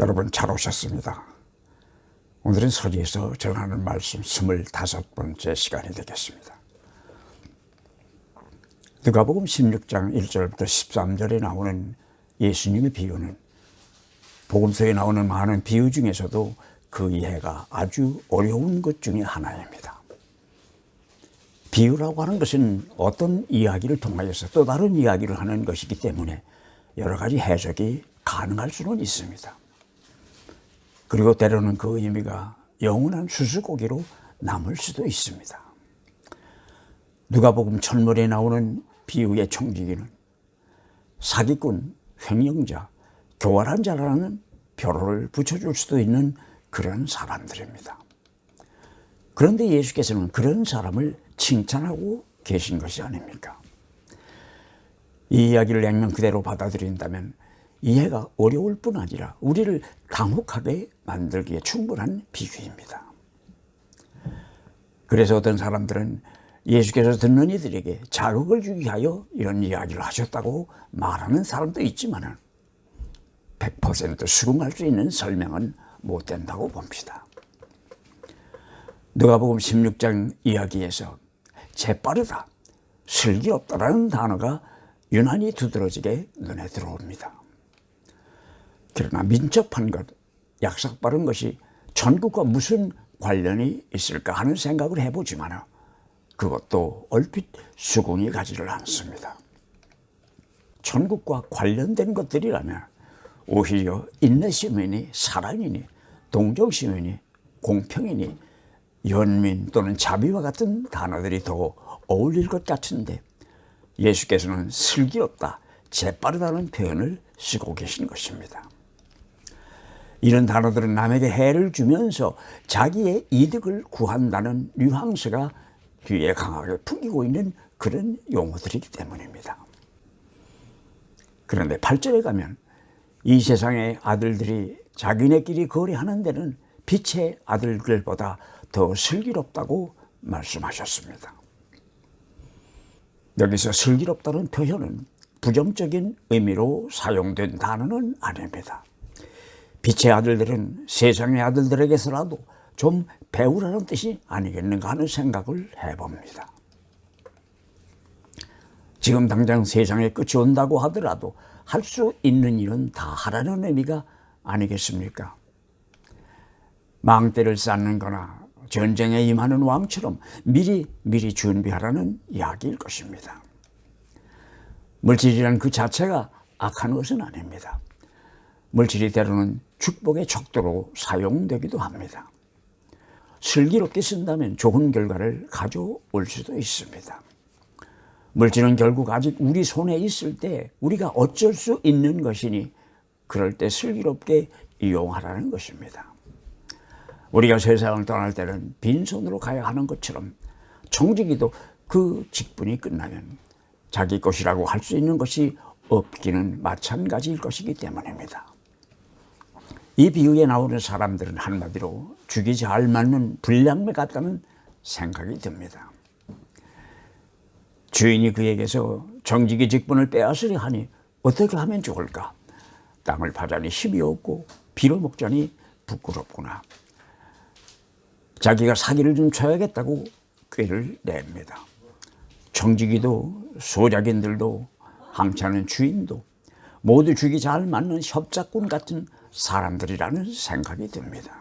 여러분 잘 오셨습니다. 오늘은 서리에서 전하는 말씀 25번째 시간이 되겠습니다. 누가복음 16장 1절부터 13절에 나오는 예수님의 비유는 복음서에 나오는 많은 비유 중에서도 그 이해가 아주 어려운 것 중에 하나입니다. 비유라고 하는 것은 어떤 이야기를 통하여서 또 다른 이야기를 하는 것이기 때문에 여러 가지 해석이 가능할 수는 있습니다. 그리고 때로는 그 의미가 영원한 수수고기로 남을 수도 있습니다. 누가복음 천문에 나오는 비유의 청지기는 사기꾼, 횡령자, 교활한 자라는 표를 붙여줄 수도 있는 그런 사람들입니다. 그런데 예수께서는 그런 사람을 칭찬하고 계신 것이 아닙니까? 이 이야기를 액면 그대로 받아들인다면 이해가 어려울 뿐 아니라 우리를 당혹하게 만들기에 충분한 비유입니다. 그래서 어떤 사람들은 예수께서 듣는 이들에게 자극을 주기 위하여 이런 이야기를 하셨다고 말하는 사람도 있지만 100% 수긍할 수 있는 설명은 못 된다고 봅니다. 누가복음 16장 이야기에서 재빠르다, 슬기롭다라는 단어가 유난히 두드러지게 눈에 들어옵니다. 그러나 민첩한 것, 약삭 빠른 것이 전국과 무슨 관련이 있을까 하는 생각을 해보지만 그것도 얼핏 수긍이 가지를 않습니다. 전국과 관련된 것들이라면 오히려 인내심이니 사랑이니 동정심이니 공평이니 연민 또는 자비와 같은 단어들이 더 어울릴 것 같은데 예수께서는 슬기롭다, 재빠르다는 표현을 쓰고 계신 것입니다. 이런 단어들은 남에게 해를 주면서 자기의 이득을 구한다는 뉘앙스가 뒤에 강하게 풍기고 있는 그런 용어들이기 때문입니다. 그런데 8절에 가면 이 세상의 아들들이 자기네끼리 거래하는 데는 빛의 아들들보다 더 슬기롭다고 말씀하셨습니다. 여기서 슬기롭다는 표현은 부정적인 의미로 사용된 단어는 아닙니다. 빛의 아들들은 세상의 아들들에게서라도 좀 배우라는 뜻이 아니겠는가 하는 생각을 해봅니다. 지금 당장 세상에 끝이 온다고 하더라도 할 수 있는 일은 다 하라는 의미가 아니겠습니까? 망대를 쌓는 거나 전쟁에 임하는 왕처럼 미리 준비하라는 이야기일 것입니다. 물질이란 그 자체가 악한 것은 아닙니다. 물질이 때로는 축복의 척도로 사용되기도 합니다. 슬기롭게 쓴다면 좋은 결과를 가져올 수도 있습니다. 물질은 결국 아직 우리 손에 있을 때 우리가 어쩔 수 있는 것이니 그럴 때 슬기롭게 이용하라는 것입니다. 우리가 세상을 떠날 때는 빈손으로 가야 하는 것처럼 청지기도 그 직분이 끝나면 자기 것이라고 할 수 있는 것이 없기는 마찬가지일 것이기 때문입니다. 이 비유에 나오는 사람들은 한마디로 죽이 잘 맞는 불량매 같다는 생각이 듭니다. 주인이 그에게서 정직의 직분을 빼앗으려 하니 어떻게 하면 좋을까? 땅을 파자니 힘이 없고 빌어먹자니 부끄럽구나. 자기가 사기를 좀 쳐야겠다고 꾀를 냅니다. 정직이도 소작인들도 함찮은 주인도 모두 죽이 잘 맞는 협작꾼 같은 사람들이라는 생각이 듭니다.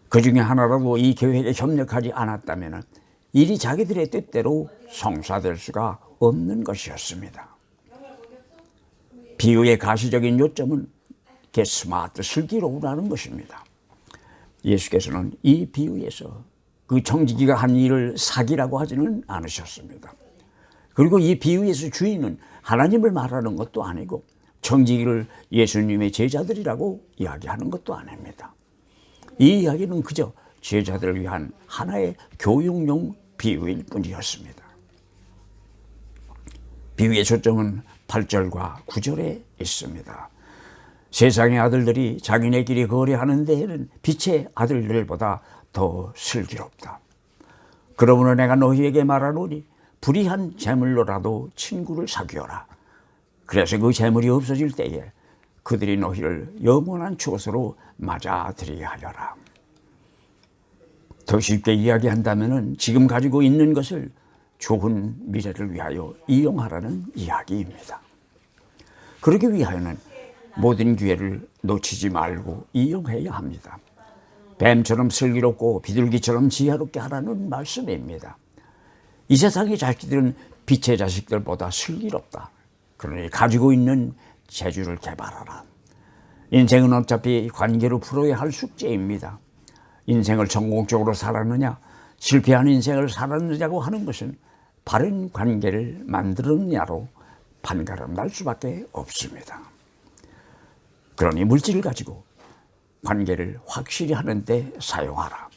그 중에 하나라도 이 계획에 협력하지 않았다면 일이 자기들의 뜻대로 성사될 수가 없는 것이었습니다. 비유의 가시적인 요점은 get smart, 슬기로우라는 것입니다. 예수께서는 이 비유에서 그 정직이가 한 일을 사기라고 하지는 않으셨습니다. 그리고 이 비유에서 주인은 하나님을 말하는 것도 아니고 정직이를 예수님의 제자들이라고 이야기하는 것도 아닙니다. 이 이야기는 그저 제자들을 위한 하나의 교육용 비유일 뿐이었습니다. 비유의 초점은 8절과 9절에 있습니다. 세상의 아들들이 자기네끼리 거래하는 데에는 빛의 아들들보다 더 슬기롭다. 그러므로 내가 너희에게 말하노니 불의한 재물로라도 친구를 사귀어라. 그래서 그 재물이 없어질 때에 그들이 너희를 영원한 추억으로 맞아들이게 하여라. 더 쉽게 이야기한다면 지금 가지고 있는 것을 좋은 미래를 위하여 이용하라는 이야기입니다. 그러기 위하여는 모든 기회를 놓치지 말고 이용해야 합니다. 뱀처럼 슬기롭고 비둘기처럼 지혜롭게 하라는 말씀입니다. 이 세상의 자식들은 빛의 자식들보다 슬기롭다. 그러니 가지고 있는 재주를 개발하라. 인생은 어차피 관계로 풀어야 할 숙제입니다. 인생을 성공적으로 살았느냐, 실패한 인생을 살았느냐고 하는 것은 바른 관계를 만들었느냐로 판가름 날 수밖에 없습니다. 그러니 물질을 가지고 관계를 확실히 하는 데 사용하라.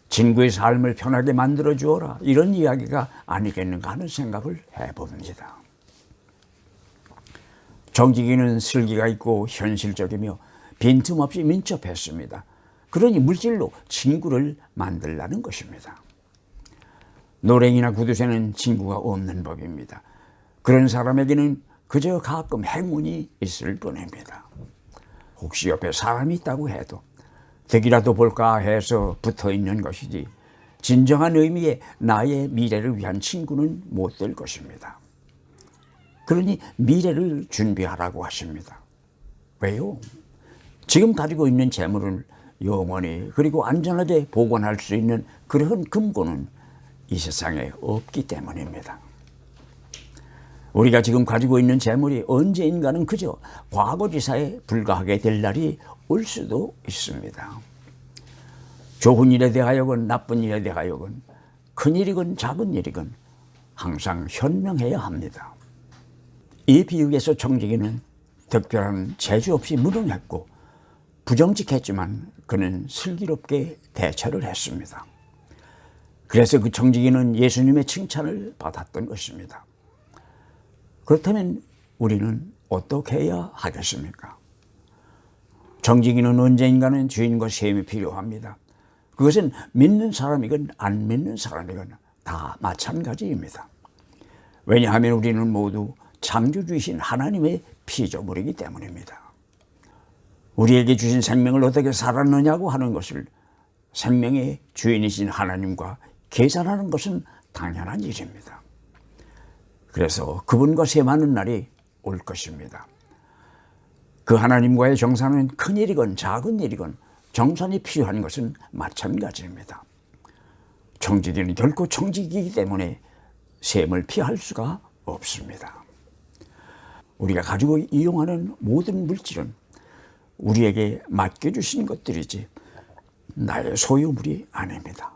친구의 삶을 편하게 만들어 주어라. 이런 이야기가 아니겠는가 하는 생각을 해봅니다. 정직이는 슬기가 있고 현실적이며 빈틈없이 민첩했습니다. 그러니 물질로 친구를 만들라는 것입니다. 노랭이나 구두쇠는 친구가 없는 법입니다. 그런 사람에게는 그저 가끔 행운이 있을 뿐입니다. 혹시 옆에 사람이 있다고 해도 덕이라도 볼까 해서 붙어 있는 것이지 진정한 의미의 나의 미래를 위한 친구는 못 될 것입니다. 그러니 미래를 준비하라고 하십니다. 왜요? 지금 가지고 있는 재물을 영원히 그리고 안전하게 보관할 수 있는 그런 금고는 이 세상에 없기 때문입니다. 우리가 지금 가지고 있는 재물이 언제인가는 그저 과거지사에 불과하게 될 날이 올 수도 있습니다. 좋은 일에 대하여건 나쁜 일에 대하여건 큰 일이건 작은 일이건 항상 현명해야 합니다. 이 비유에서 정직이는 특별한 재주 없이 무능했고 부정직했지만 그는 슬기롭게 대처를 했습니다. 그래서 그 정직이는 예수님의 칭찬을 받았던 것입니다. 그렇다면 우리는 어떻게 해야 하겠습니까? 정직이는 언제인가는 주인과 셈이 필요합니다. 그것은 믿는 사람이건 안 믿는 사람이건 다 마찬가지입니다. 왜냐하면 우리는 모두 창조주이신 하나님의 피조물이기 때문입니다. 우리에게 주신 생명을 어떻게 살았느냐고 하는 것을 생명의 주인이신 하나님과 계산하는 것은 당연한 일입니다. 그래서 그분과 셈하는 날이 올 것입니다. 그 하나님과의 정산은 큰 일이건 작은 일이건 정산이 필요한 것은 마찬가지입니다. 정직이는 결코 정직이기 때문에 셈을 피할 수가 없습니다. 우리가 가지고 이용하는 모든 물질은 우리에게 맡겨주신 것들이지 나의 소유물이 아닙니다.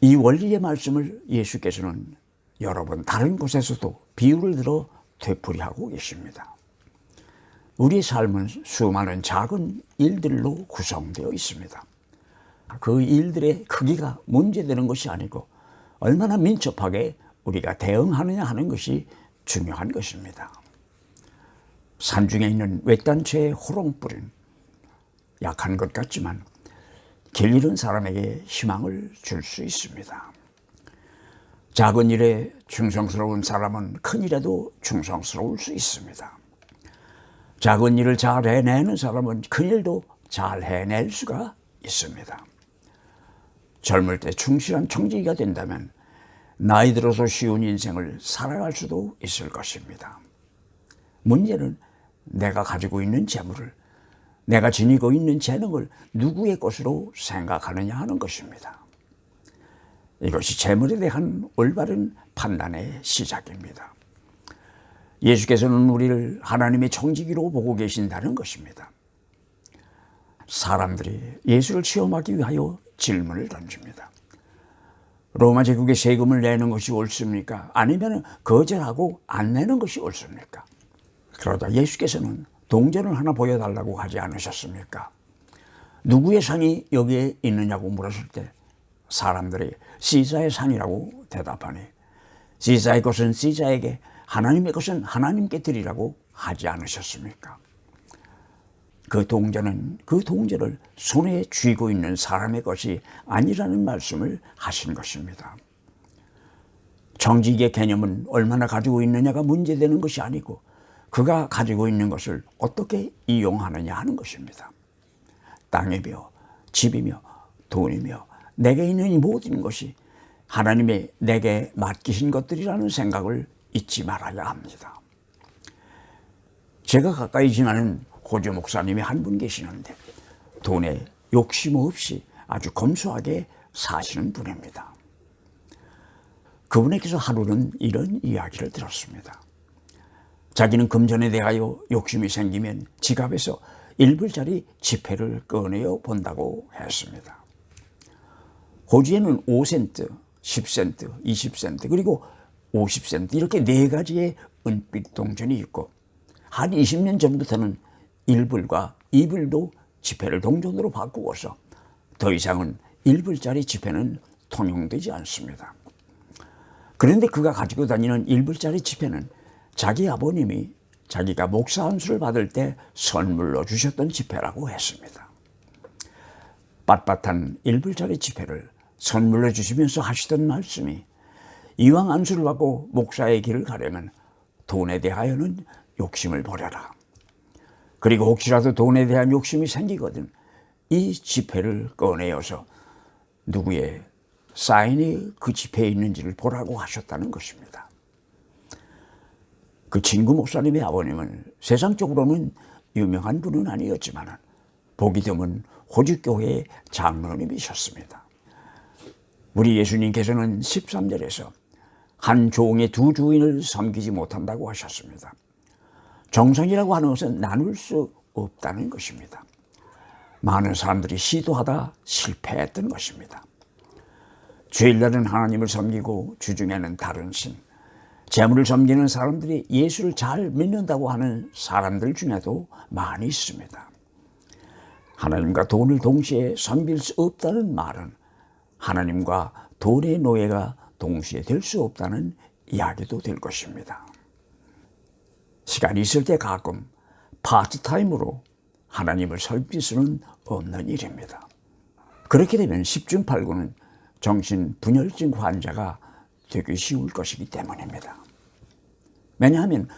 이 원리의 말씀을 예수께서는 여러 번 다른 곳에서도 비유를 들어 되풀이하고 계십니다. 우리의 삶은 수많은 작은 일들로 구성되어 있습니다. 그 일들의 크기가 문제되는 것이 아니고 얼마나 민첩하게 우리가 대응하느냐 하는 것이 중요한 것입니다. 산중에 있는 외딴채의 호롱불은 약한 것 같지만 길 잃은 사람에게 희망을 줄 수 있습니다. 작은 일에 충성스러운 사람은 큰 일에도 충성스러울 수 있습니다. 작은 일을 잘 해내는 사람은 큰 일도 잘 해낼 수가 있습니다. 젊을 때 충실한 청지기가 된다면 나이 들어서 쉬운 인생을 살아갈 수도 있을 것입니다. 문제는 내가 가지고 있는 재물을, 내가 지니고 있는 재능을 누구의 것으로 생각하느냐 하는 것입니다. 이것이 재물에 대한 올바른 판단의 시작입니다. 예수께서는 우리를 하나님의 청지기로 보고 계신다는 것입니다. 사람들이 예수를 시험하기 위하여 질문을 던집니다. 로마 제국에 세금을 내는 것이 옳습니까? 아니면 거절하고 안 내는 것이 옳습니까? 그러자 예수께서는 동전을 하나 보여달라고 하지 않으셨습니까? 누구의 상이 여기에 있느냐고 물었을 때 사람들이 시자의 상이라고 대답하니 시자의 것은 시자에게, 하나님의 것은 하나님께 드리라고 하지 않으셨습니까? 그 동전은 그 동전을 손에 쥐고 있는 사람의 것이 아니라는 말씀을 하신 것입니다. 정직의 개념은 얼마나 가지고 있느냐가 문제되는 것이 아니고 그가 가지고 있는 것을 어떻게 이용하느냐 하는 것입니다. 땅이며 집이며 돈이며 내게 있는 이 모든 것이 하나님이 내게 맡기신 것들이라는 생각을 잊지 말아야 합니다. 제가 가까이 지나는 호주 목사님이 한 분 계시는데 돈에 욕심 없이 아주 검소하게 사시는 분입니다. 그분에게서 하루는 이런 이야기를 들었습니다. 자기는 금전에 대하여 욕심이 생기면 지갑에서 1불짜리 지폐를 꺼내어 본다고 했습니다. 호주에는 5센트, 10센트, 20센트 그리고 50센트 이렇게 네 가지의 은빛 동전이 있고 한 20년 전부터는 1불과 2불도 지폐를 동전으로 바꾸어서 더 이상은 1불짜리 지폐는 통용되지 않습니다. 그런데 그가 가지고 다니는 1불짜리 지폐는 자기 아버님이 자기가 목사 안수를 받을 때 선물로 주셨던 지폐라고 했습니다. 빳빳한 1불짜리 지폐를 선물로 주시면서 하시던 말씀이 이왕 안수를 받고 목사의 길을 가려면 돈에 대하여는 욕심을 버려라. 그리고 혹시라도 돈에 대한 욕심이 생기거든 이 지폐를 꺼내어서 누구의 사인이 그 지폐에 있는지를 보라고 하셨다는 것입니다. 그 친구 목사님의 아버님은 세상적으로는 유명한 분은 아니었지만 보기 드문 호주교회의 장로님이셨습니다. 우리 예수님께서는 13절에서 한 종의 두 주인을 섬기지 못한다고 하셨습니다. 정성이라고 하는 것은 나눌 수 없다는 것입니다. 많은 사람들이 시도하다 실패했던 것입니다. 주일날은 하나님을 섬기고 주중에는 다른 신, 재물을 섬기는 사람들이 예수를 잘 믿는다고 하는 사람들 중에도 많이 있습니다. 하나님과 돈을 동시에 섬길 수 없다는 말은 하나님과 돈의 노예가 동시에 될 수 없다는 이야기도 될 것입니다. 시간이 있을 때 가끔 파트타임으로 하나님을 섬길 수는 없는 일입니다. 그렇게 되면 10중 8구는 정신분열증 환자가 되기 쉬울 것이기 때문입니다. 왜냐하면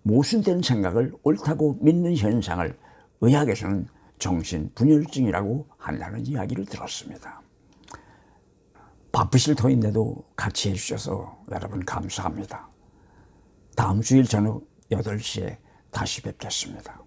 모순된 생각을 옳다고 믿는 현상을 의학에서는 정신분열증이라고 한다는 이야기를 들었습니다. 바쁘실 터인데도 같이 해주셔서 여러분 감사합니다. 다음 주일 저녁 8시에 다시 뵙겠습니다.